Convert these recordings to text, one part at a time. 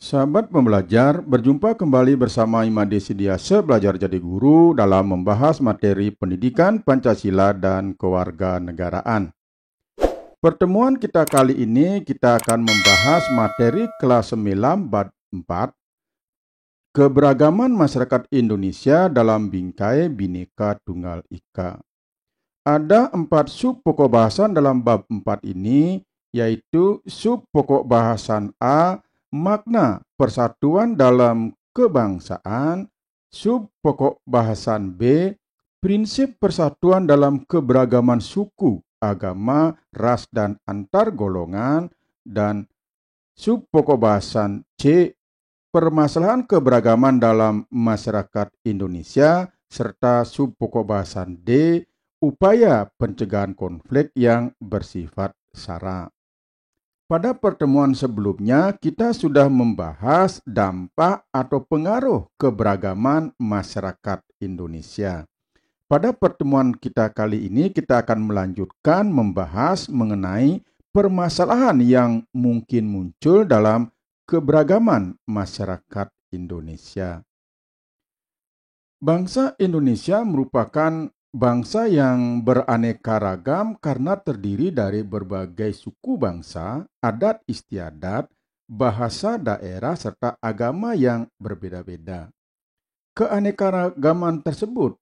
Sahabat pembelajar, berjumpa kembali bersama Imade Sidiase Belajar Jadi Guru dalam membahas materi pendidikan Pancasila dan kewarganegaraan. Pertemuan kita kali ini kita akan membahas materi kelas 9 bab 4, keberagaman masyarakat Indonesia dalam bingkai Bhinneka Tunggal Ika. Ada 4 sub pokok bahasan dalam bab 4 ini, yaitu sub pokok bahasan A, makna persatuan dalam kebangsaan, sub pokok bahasan B, prinsip persatuan dalam keberagaman suku, agama, ras, dan antar golongan, dan sub pokok bahasan C, permasalahan keberagaman dalam masyarakat Indonesia, serta sub pokok bahasan D, upaya pencegahan konflik yang bersifat SARA. Pada pertemuan sebelumnya, kita sudah membahas dampak atau pengaruh keberagaman masyarakat Indonesia. Pada pertemuan kita kali ini, kita akan melanjutkan membahas mengenai permasalahan yang mungkin muncul dalam keberagaman masyarakat Indonesia. Bangsa Indonesia merupakan bangsa yang beraneka ragam karena terdiri dari berbagai suku bangsa, adat istiadat, bahasa daerah, serta agama yang berbeda-beda. Keanekaragaman tersebut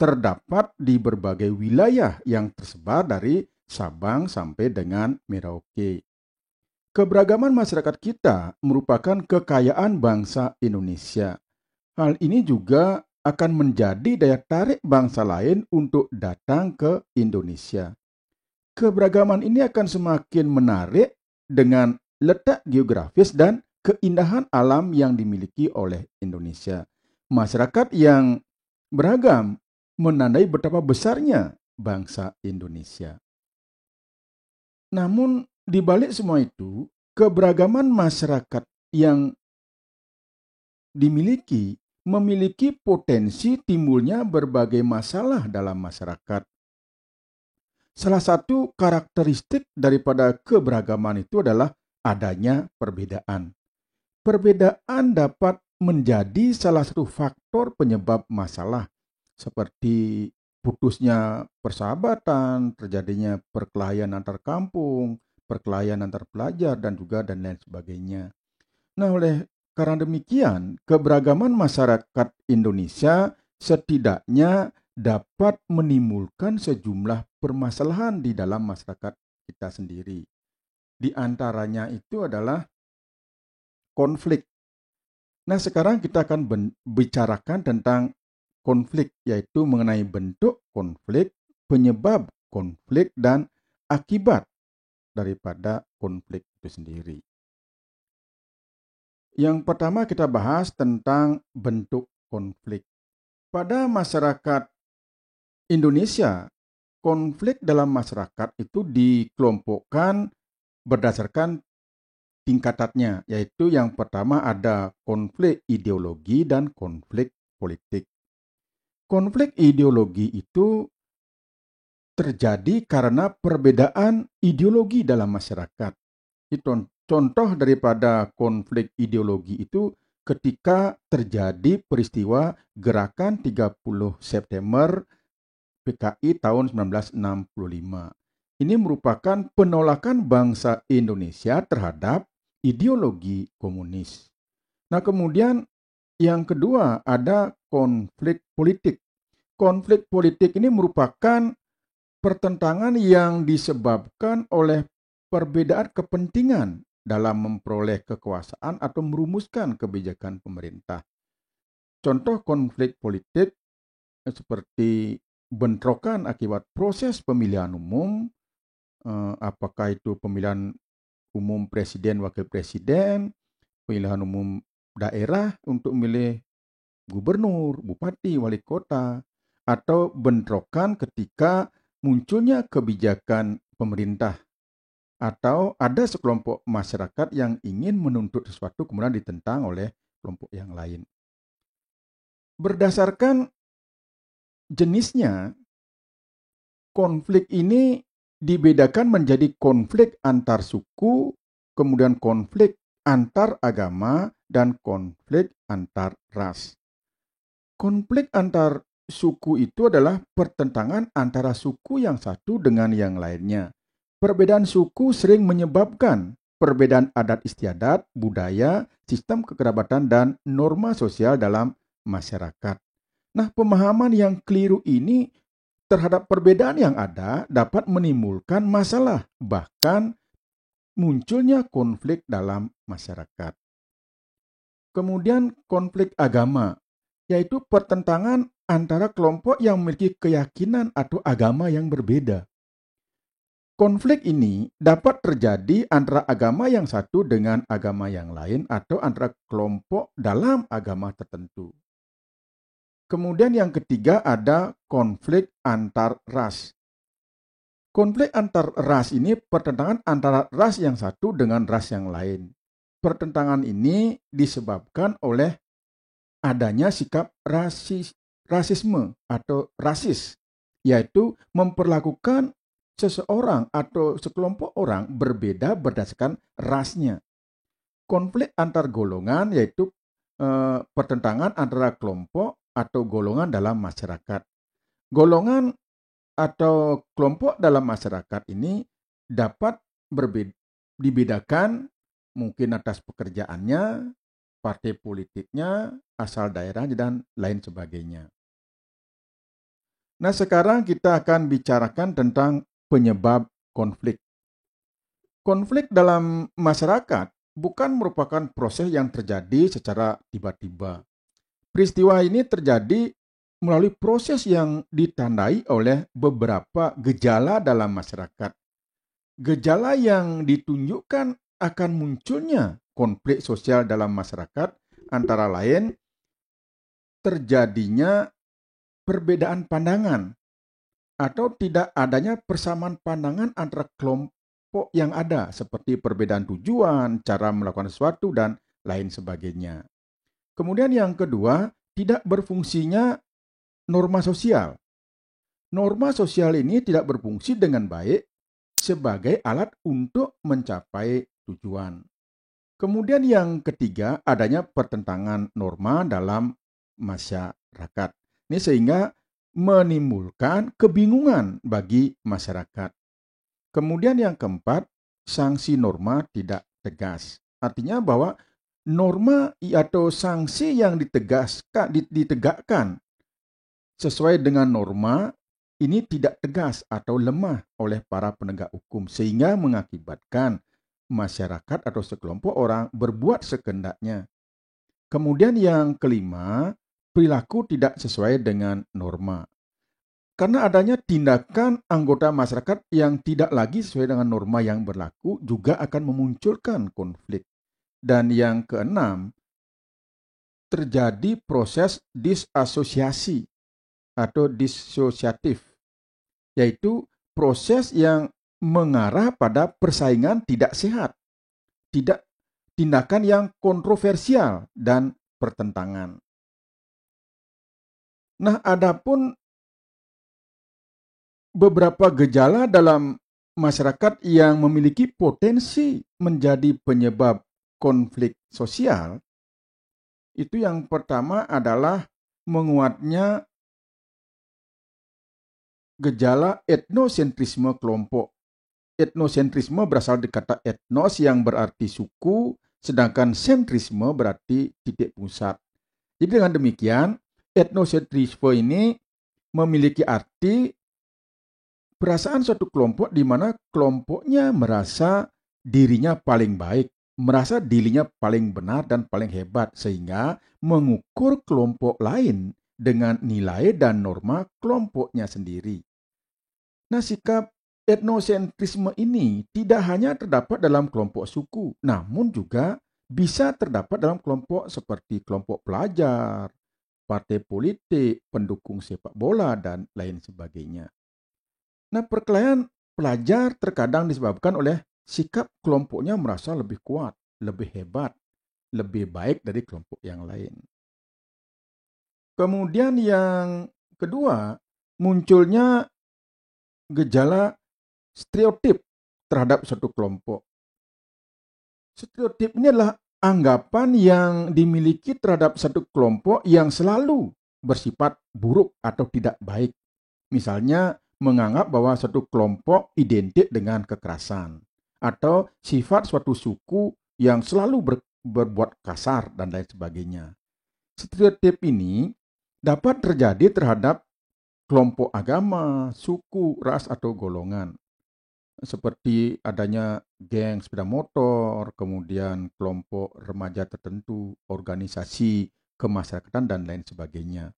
terdapat di berbagai wilayah yang tersebar dari Sabang sampai dengan Merauke. Keberagaman masyarakat kita merupakan kekayaan bangsa Indonesia. Hal ini juga akan menjadi daya tarik bangsa lain untuk datang ke Indonesia. Keberagaman ini akan semakin menarik dengan letak geografis dan keindahan alam yang dimiliki oleh Indonesia. Masyarakat yang beragam menandai betapa besarnya bangsa Indonesia. Namun, di balik semua itu, keberagaman masyarakat yang memiliki potensi timbulnya berbagai masalah dalam masyarakat. Salah satu karakteristik daripada keberagaman itu adalah adanya perbedaan. Perbedaan dapat menjadi salah satu faktor penyebab masalah, seperti putusnya persahabatan, terjadinya perkelahian antar kampung, perkelahian antar pelajar, dan lain sebagainya. Nah, karena demikian, keberagaman masyarakat Indonesia setidaknya dapat menimbulkan sejumlah permasalahan di dalam masyarakat kita sendiri. Di antaranya itu adalah konflik. Nah, sekarang kita akan bicarakan tentang konflik, yaitu mengenai bentuk konflik, penyebab konflik, dan akibat daripada konflik itu sendiri. Yang pertama kita bahas tentang bentuk konflik. Pada masyarakat Indonesia, konflik dalam masyarakat itu dikelompokkan berdasarkan tingkatannya, yaitu yang pertama ada konflik ideologi dan konflik politik. Konflik ideologi itu terjadi karena perbedaan ideologi dalam masyarakat. Itu contoh daripada konflik ideologi itu ketika terjadi peristiwa gerakan 30 September PKI tahun 1965. Ini merupakan penolakan bangsa Indonesia terhadap ideologi komunis. Nah, kemudian yang kedua ada konflik politik. Konflik politik ini merupakan pertentangan yang disebabkan oleh perbedaan kepentingan dalam memperoleh kekuasaan atau merumuskan kebijakan pemerintah. Contoh konflik politik seperti bentrokan akibat proses pemilihan umum, apakah itu pemilihan umum presiden, wakil presiden, pemilihan umum daerah untuk memilih gubernur, bupati, wali kota, atau bentrokan ketika munculnya kebijakan pemerintah, atau ada sekelompok masyarakat yang ingin menuntut sesuatu kemudian ditentang oleh kelompok yang lain. Berdasarkan jenisnya, konflik ini dibedakan menjadi konflik antar suku, kemudian konflik antar agama, dan konflik antar ras. Konflik antar suku itu adalah pertentangan antara suku yang satu dengan yang lainnya. Perbedaan suku sering menyebabkan perbedaan adat istiadat, budaya, sistem kekerabatan, dan norma sosial dalam masyarakat. Nah, pemahaman yang keliru ini terhadap perbedaan yang ada dapat menimbulkan masalah, bahkan munculnya konflik dalam masyarakat. Kemudian konflik agama, yaitu pertentangan antara kelompok yang memiliki keyakinan atau agama yang berbeda. Konflik ini dapat terjadi antara agama yang satu dengan agama yang lain atau antara kelompok dalam agama tertentu. Kemudian yang ketiga ada konflik antar ras. Konflik antar ras ini pertentangan antara ras yang satu dengan ras yang lain. Pertentangan ini disebabkan oleh adanya sikap rasisme atau rasis, yaitu memperlakukan seseorang atau sekelompok orang berbeda berdasarkan rasnya. Konflik antar golongan yaitu pertentangan antara kelompok atau golongan dalam masyarakat. Golongan atau kelompok dalam masyarakat ini dapat dibedakan mungkin atas pekerjaannya, partai politiknya, asal daerahnya, dan lain sebagainya. Nah, sekarang kita akan bicarakan tentang penyebab konflik. Konflik dalam masyarakat bukan merupakan proses yang terjadi secara tiba-tiba. Peristiwa ini terjadi melalui proses yang ditandai oleh beberapa gejala dalam masyarakat. Gejala yang ditunjukkan akan munculnya konflik sosial dalam masyarakat antara lain terjadinya perbedaan pandangan atau tidak adanya persamaan pandangan antara kelompok yang ada seperti perbedaan tujuan, cara melakukan sesuatu, dan lain sebagainya. Kemudian yang kedua, tidak berfungsinya norma sosial. Norma sosial ini tidak berfungsi dengan baik sebagai alat untuk mencapai tujuan. Kemudian yang ketiga, adanya pertentangan norma dalam masyarakat. Ini sehingga menimbulkan kebingungan bagi masyarakat. Kemudian yang keempat, sanksi norma tidak tegas. Artinya bahwa norma atau sanksi yang ditegakkan sesuai dengan norma ini tidak tegas atau lemah oleh para penegak hukum sehingga mengakibatkan masyarakat atau sekelompok orang berbuat sekendaknya. Kemudian yang kelima, perilaku tidak sesuai dengan norma. Karena adanya tindakan anggota masyarakat yang tidak lagi sesuai dengan norma yang berlaku juga akan memunculkan konflik. Dan yang keenam, terjadi proses disasosiasi atau disosiatif, yaitu proses yang mengarah pada persaingan tidak sehat, tidak tindakan yang kontroversial dan pertentangan. Nah, adapun beberapa gejala dalam masyarakat yang memiliki potensi menjadi penyebab konflik sosial, itu yang pertama adalah menguatnya gejala etnosentrisme kelompok. Etnosentrisme berasal dari kata etnos yang berarti suku, sedangkan sentrisme berarti titik pusat. Jadi dengan demikian, etnosentrisme ini memiliki arti perasaan suatu kelompok di mana kelompoknya merasa dirinya paling baik, merasa dirinya paling benar dan paling hebat, sehingga mengukur kelompok lain dengan nilai dan norma kelompoknya sendiri. Nah, sikap etnosentrisme ini tidak hanya terdapat dalam kelompok suku, namun juga bisa terdapat dalam kelompok seperti kelompok pelajar, partai politik, pendukung sepak bola, dan lain sebagainya. Nah, perkelahian pelajar terkadang disebabkan oleh sikap kelompoknya merasa lebih kuat, lebih hebat, lebih baik dari kelompok yang lain. Kemudian yang kedua, munculnya gejala stereotip terhadap suatu kelompok. Stereotip ini adalah anggapan yang dimiliki terhadap satu kelompok yang selalu bersifat buruk atau tidak baik. Misalnya, menganggap bahwa satu kelompok identik dengan kekerasan, atau sifat suatu suku yang selalu berbuat kasar, dan lain sebagainya. Stereotip ini dapat terjadi terhadap kelompok agama, suku, ras, atau golongan. Seperti adanya geng sepeda motor, kemudian kelompok remaja tertentu, organisasi kemasyarakatan, dan lain sebagainya.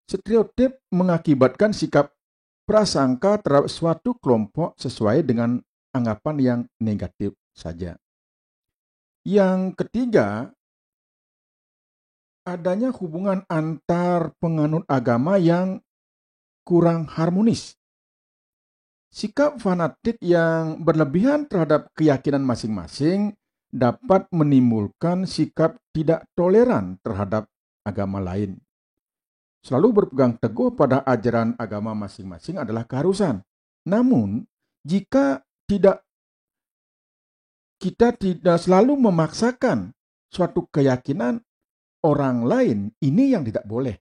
Stereotip mengakibatkan sikap prasangka terhadap suatu kelompok sesuai dengan anggapan yang negatif saja. Yang ketiga, adanya hubungan antar penganut agama yang kurang harmonis. Sikap fanatik yang berlebihan terhadap keyakinan masing-masing dapat menimbulkan sikap tidak toleran terhadap agama lain. Selalu berpegang teguh pada ajaran agama masing-masing adalah keharusan. Namun, jika kita tidak selalu memaksakan suatu keyakinan orang lain, ini yang tidak boleh.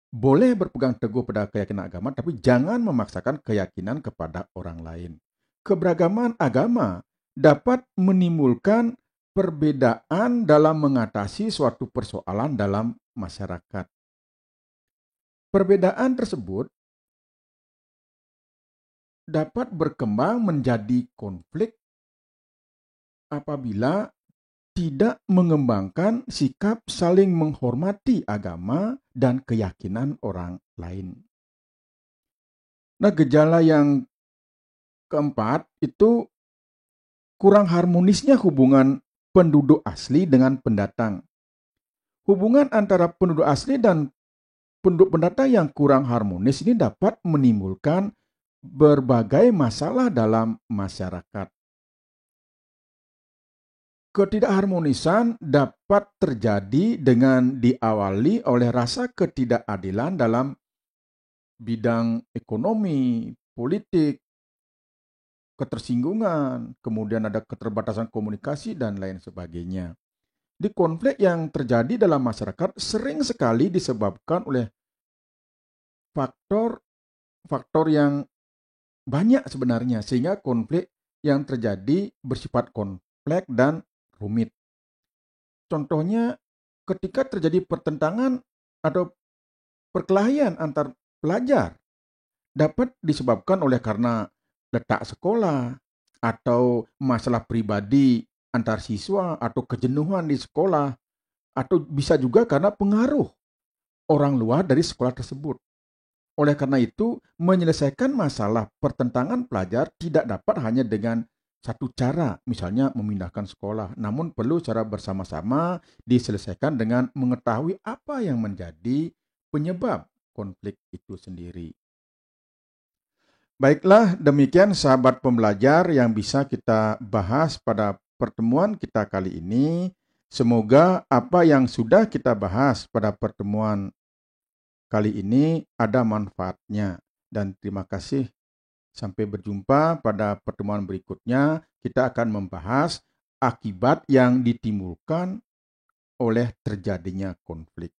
Boleh berpegang teguh pada keyakinan agama, tapi jangan memaksakan keyakinan kepada orang lain. Keberagaman agama dapat menimbulkan perbedaan dalam mengatasi suatu persoalan dalam masyarakat. Perbedaan tersebut dapat berkembang menjadi konflik apabila tidak mengembangkan sikap saling menghormati agama dan keyakinan orang lain. Nah, gejala yang keempat itu kurang harmonisnya hubungan penduduk asli dengan pendatang. Hubungan antara penduduk asli dan penduduk pendatang yang kurang harmonis ini dapat menimbulkan berbagai masalah dalam masyarakat. Ketidakharmonisan dapat terjadi dengan diawali oleh rasa ketidakadilan dalam bidang ekonomi, politik, ketersinggungan, kemudian ada keterbatasan komunikasi, dan lain sebagainya. Di konflik yang terjadi dalam masyarakat sering sekali disebabkan oleh faktor yang banyak sebenarnya, sehingga konflik yang terjadi bersifat kompleks dan rumit. Contohnya, ketika terjadi pertentangan atau perkelahian antar pelajar, dapat disebabkan oleh karena letak sekolah, atau masalah pribadi antar siswa, atau kejenuhan di sekolah, atau bisa juga karena pengaruh orang luar dari sekolah tersebut. Oleh karena itu, menyelesaikan masalah pertentangan pelajar tidak dapat hanya dengan satu cara, misalnya memindahkan sekolah, namun perlu secara bersama-sama diselesaikan dengan mengetahui apa yang menjadi penyebab konflik itu sendiri. Baiklah, demikian sahabat pembelajar yang bisa kita bahas pada pertemuan kita kali ini. Semoga apa yang sudah kita bahas pada pertemuan kali ini ada manfaatnya. Dan terima kasih. Sampai berjumpa pada pertemuan berikutnya. Kita akan membahas akibat yang ditimbulkan oleh terjadinya konflik.